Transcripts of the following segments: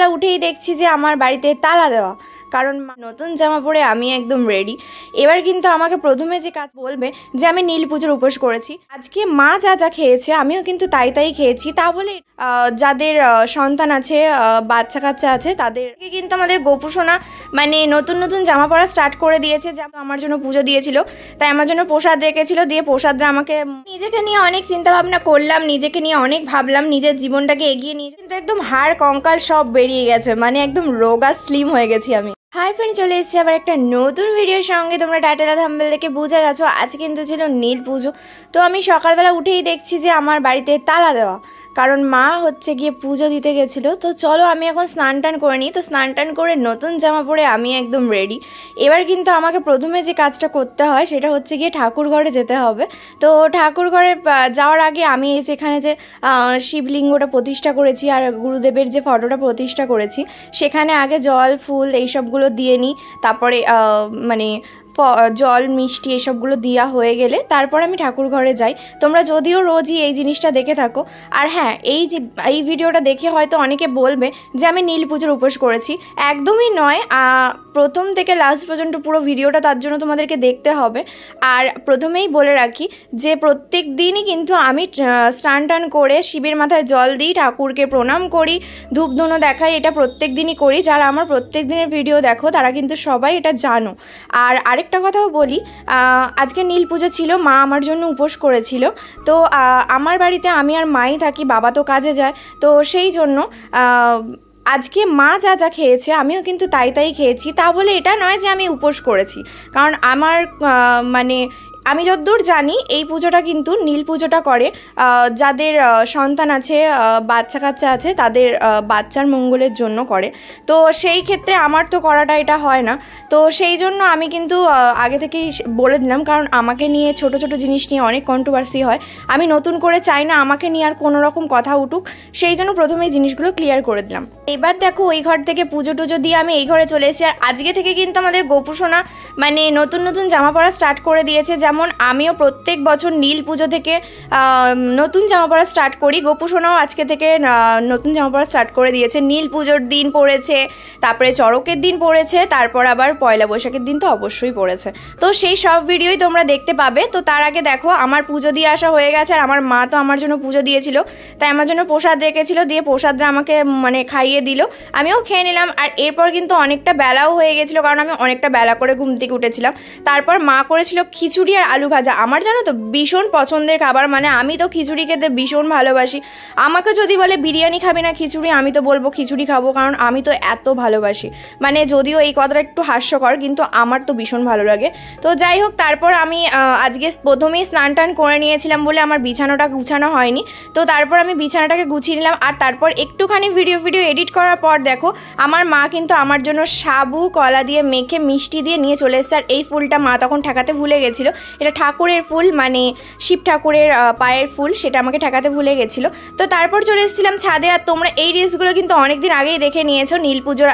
সকালবেলা উঠেই দেখছি যে আমার বাড়িতে তালা দেওয়া, কারণ নতুন জামা পরে আমি একদম রেডি। এবার কিন্তু আমাকে প্রথমে যে কাজ বলবে যে আমি নীল পুজোর উপোস করেছি। আজকে মা যা যা খেয়েছে আমিও কিন্তু তাই তাই খেয়েছি। তা বলে যাদের সন্তান আছে, বাচ্চা কাচ্চা আছে, তাদেরকে কিন্তু আমাদের গোপু সোনা মানে নতুন নতুন জামা পরা স্টার্ট করে দিয়েছে। যেমন আমার জন্য পুজো দিয়েছিল, তাই আমার জন্য প্রসাদ রেখেছিল, দিয়ে প্রসাদটা আমাকে নিজেকে নিয়ে অনেক চিন্তা ভাবনা করলাম, নিজেকে নিয়ে অনেক ভাবলাম, নিজের জীবনটাকে এগিয়ে নিয়ে কিন্তু একদম হাড় কঙ্কাল সব বেরিয়ে গেছে, মানে একদম রোগা স্লিম হয়ে গেছি আমি। হাই ফ্রেন্ড, চলে এসেছি আবার একটা নতুন ভিডিওর সঙ্গে। তোমরা টাইটেল আর থাম্বনেল দেখে বুঝে গেছো আজ কিন্তু ছিল নীল পুজো। তো আমি সকালবেলা উঠেই দেখছি যে আমার বাড়িতে তালা দেওয়া, কারণ মা হচ্ছে গিয়ে পুজো দিতে গেছিলো। তো চলো আমি এখন স্নান টান করে নিই। তো স্নান টান করে নতুন জামা পরে আমি একদম রেডি। এবার কিন্তু আমাকে প্রথমে যে কাজটা করতে হয় সেটা হচ্ছে গিয়ে ঠাকুর ঘরে যেতে হবে। তো ঠাকুর ঘরে যাওয়ার আগে আমি যেখানে যে শিবলিঙ্গটা প্রতিষ্ঠা করেছি আর গুরুদেবের যে ফটোটা প্রতিষ্ঠা করেছি সেখানে আগে জল ফুল এইসবগুলো দিয়ে নিই। তারপরে মানে জল মিষ্টি এসবগুলো দেওয়া হয়ে গেলে তারপর আমি ঠাকুর ঘরে যাই। তোমরা যদিও রোজই এই জিনিসটা দেখে থাকো। আর হ্যাঁ, এই ভিডিওটা দেখে হয়তো অনেকে বলবে যে আমি নীল পুজোর উপোস করেছি। একদমই নয়, প্রথম থেকে লাস্ট পর্যন্ত পুরো ভিডিওটা তার জন্য তোমাদেরকে দেখতে হবে। আর প্রথমেই বলে রাখি যে প্রত্যেক দিনই কিন্তু আমি স্নান টান করে শিবের মাথায় জল দিই, ঠাকুরকে প্রণাম করি, ধূপ ধুনো দেখাই, এটা প্রত্যেক দিনই করি। যারা আমার প্রত্যেক দিনের ভিডিও দেখো তারা কিন্তু সবাই এটা জানো। আর আরেকটা কথাও বলি, আজকে নীল পুজো ছিল, মা আমার জন্য উপোস করেছিল। তো আমার বাড়িতে আমি আর মাই থাকি, বাবা তো কাজে যায়। তো সেই জন্য আজকে মা যা যা খেয়েছে আমিও কিন্তু তাই তাই খেয়েছি। তা বলে এটা নয় যে আমি উপোস করেছি, কারণ আমার মানে আমি যতদূর জানি এই পুজোটা কিন্তু নীল পুজোটা করে যাদের সন্তান আছে, বাচ্চা কাচ্চা আছে, তাদের বাচ্চার মঙ্গলের জন্য করে। তো সেই ক্ষেত্রে আমার তো করাটা এটা হয় না। তো সেই জন্য আমি কিন্তু আগে থেকেই বলে দিলাম, কারণ আমাকে নিয়ে ছোট ছোট জিনিস নিয়ে অনেক কন্ট্রোভার্সি হয়। আমি নতুন করে চাই না আমাকে নিয়ে আর কোনো রকম কথা উঠুক, সেই জন্য প্রথমেই জিনিসগুলো ক্লিয়ার করে দিলাম। এবার দেখো ওই ঘর থেকে পুজো টুজো দিয়ে আমি এই ঘরে চলে এসেছি। আর আজকে থেকে কিন্তু আমাদের গোপু সোনা মানে নতুন নতুন জামা পরা স্টার্ট করে দিয়েছে। যেমন আমিও প্রত্যেক বছর নীল পুজো থেকে নতুন জামা পরা স্টার্ট করি, গোপু সোনাও আজকে থেকে নতুন জামা পরা স্টার্ট করে দিয়েছে। নীল পুজোর দিন পড়েছে, তারপরে চড়কের দিন পড়েছে, তারপর আবার পয়লা বৈশাখের দিন তো অবশ্যই পড়েছে। তো সেই সব ভিডিওই তোমরা দেখতে পাবে। তো তার আগে দেখো আমার পুজো দিয়ে আসা হয়ে গেছে। আর আমার মা তো আমার জন্য পুজো দিয়েছিল, তাই আমার জন্য প্রসাদ রেখেছিল, দিয়ে প্রসাদটা আমাকে মানে খাইয়ে দিল, আমিও খেয়ে নিলাম। আর এরপর কিন্তু অনেকটা বেলাও হয়ে গেছিলো, কারণ আমি অনেকটা বেলা করে ঘুম থেকে উঠেছিলাম। তারপর মা করেছিল খিচুড়ি আর আলু ভাজা। আমার জানো তো ভীষণ পছন্দের খাবার, মানে আমি তো খিচুড়ি খেতে ভীষণ ভালোবাসি। আমাকে যদি বলে বিরিয়ানি খাবি না খিচুড়ি, আমি তো বলবো খিচুড়ি খাবো, কারণ আমি তো এত ভালোবাসি। মানে যদিও এই কথাটা একটু হাস্যকর, কিন্তু আমার তো ভীষণ ভালো লাগে। তো যাই হোক, তারপর আমি আজকে প্রথমেই স্নান টান করে নিয়েছিলাম বলে আমার বিছানাটা গুছানো হয়নি। তো তারপর আমি বিছানাটাকে গুছিয়ে নিলাম। আর তারপর একটুখানি ভিডিও এডিট করার পর দেখো আমার মা কিন্তু আমার জন্য সাবু কলা দিয়ে মেখে মিষ্টি দিয়ে নিয়ে চলে এসেছে। আর এই ফুলটা মা তখন ঠেকাতে ভুলে গেছিলো, এটা ঠাকুরের ফুল, মানে শিব ঠাকুরের পায়ের ফুল, সেটা আমাকে ঠেকাতে ভুলে গেছিলো। তো তারপর চলে এসেছিলাম ছাদে। আর তোমরা এই রিলসগুলো কিন্তু অনেক দিন আগেই দেখে নিয়েছো, নীল পুজোর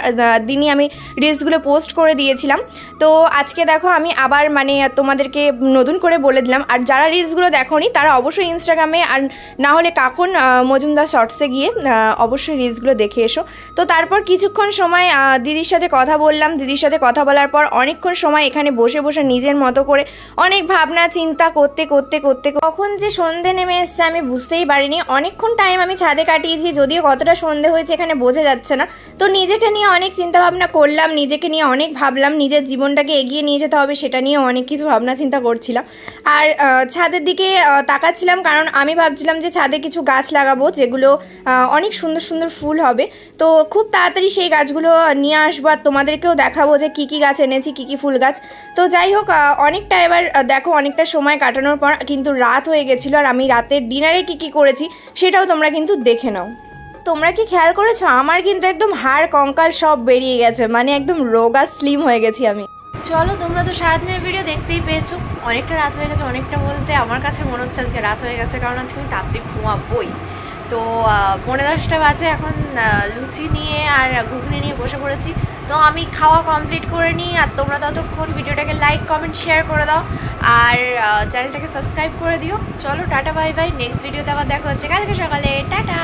দিনই আমি রিলসগুলো পোস্ট করে দিয়েছিলাম। তো আজকে দেখো আমি আবার মানে তোমাদেরকে নতুন করে বলে দিলাম। আর যারা রিলসগুলো দেখোনি তারা অবশ্যই ইনস্টাগ্রামে আর না হলে কাকুন মজুমদার শর্টসে গিয়ে অবশ্যই রিলসগুলো দেখে এসো। তো তারপর কিছুক্ষণ সময় দিদির সাথে কথা বললাম। দিদির সাথে কথা বলার পর অনেকক্ষণ সময় এখানে বসে বসে নিজের মতো করে অনেক ভাবনা চিন্তা করতে করতে করতে কখন যে সন্ধে নেমে এসছে আমি বুঝতেই পারিনি। অনেকক্ষণ টাইম আমি ছাদে কাটিয়েছি, যদিও কতটা সন্ধে হয়েছে এখানে বোঝা যাচ্ছে না। তো নিজেকে নিয়ে অনেক চিন্তা ভাবনা করলাম, নিজেকে নিয়ে অনেক ভাবলাম, নিজের জীবনটাকে এগিয়ে নিয়ে যেতে হবে সেটা নিয়ে অনেক কিছু ভাবনা চিন্তা করছিলাম। আর ছাদের দিকে তাকাচ্ছিলাম, কারণ আমি ভাবছিলাম যে ছাদে কিছু গাছ লাগাবো যেগুলো অনেক সুন্দর সুন্দর ফুল হবে। তো খুব তাড়াতাড়ি সেই গাছগুলো নিয়ে আসবো আর তোমাদেরকেও দেখাবো যে কী কী গাছ এনেছি, কী কী ফুল গাছ। তো যাই হোক, অনেকটা এবার দেখো অনেকটা সময় কাটানোর পর কিন্তু রাত হয়ে গেছিলো। আর আমি রাতের ডিনারে কী কী করেছি সেটাও তোমরা কিন্তু দেখে নাও। তোমরা কি খেয়াল করেছো আমার কিন্তু একদম হাড় কঙ্কাল সব বেরিয়ে গেছে, মানে একদম রোগা স্লিম হয়ে গেছি আমি। চলো, তোমরা তো সারাদিনের ভিডিও দেখতেই পেয়েছো। অনেকটা রাত হয়ে গেছে, অনেকটা বলতে আমার কাছে মনে হচ্ছে আজকে রাত হয়ে গেছে, কারণ আজকে আমি তাড়াতাড়ি ঘুমাবোই। তো 9:30 বাজে, এখন লুচি নিয়ে আর ঘুগনি নিয়ে বসে পড়েছি। তো আমি খাওয়া কমপ্লিট করে নিই, আর তোমরা ততক্ষণ ভিডিওটাকে লাইক কমেন্ট শেয়ার করে দাও আর চ্যানেলটাকে সাবস্ক্রাইব করে দিও। চলো টাটা বাই বাই, নেক্সট ভিডিওতে আবার দেখা হচ্ছে কালকে সকালে। টাটা।